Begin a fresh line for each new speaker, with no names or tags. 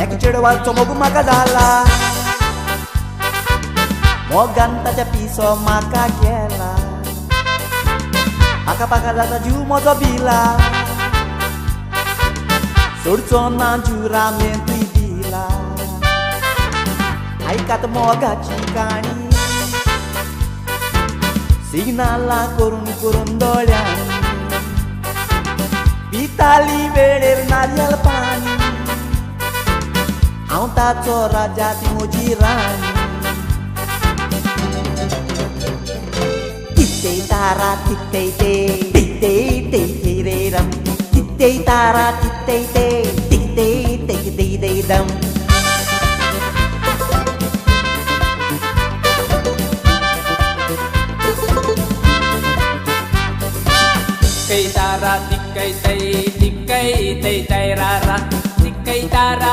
एक चेडवाचो मोग म्हाका जाला मोगान ताच्या पिसो म्हाका गेला हाका पाका जाता जीव म्हजो भिला सोडचो ना जीव रामेन तुय दिला आयकात मोगाची काणी सिग्नाला करून करून दोळ्यांनी पिताली वेळेर नारियल पाणी हांव ताचो राजा ती म्हजी राणी तित्ते तारा तित्ते ते तित्ते ते ते रे रम तित्ते तारा तित्ते ते तित्ते ते ते ते दम
Tikkai tara tikkai tai tikkai tai tai rara tikkai tara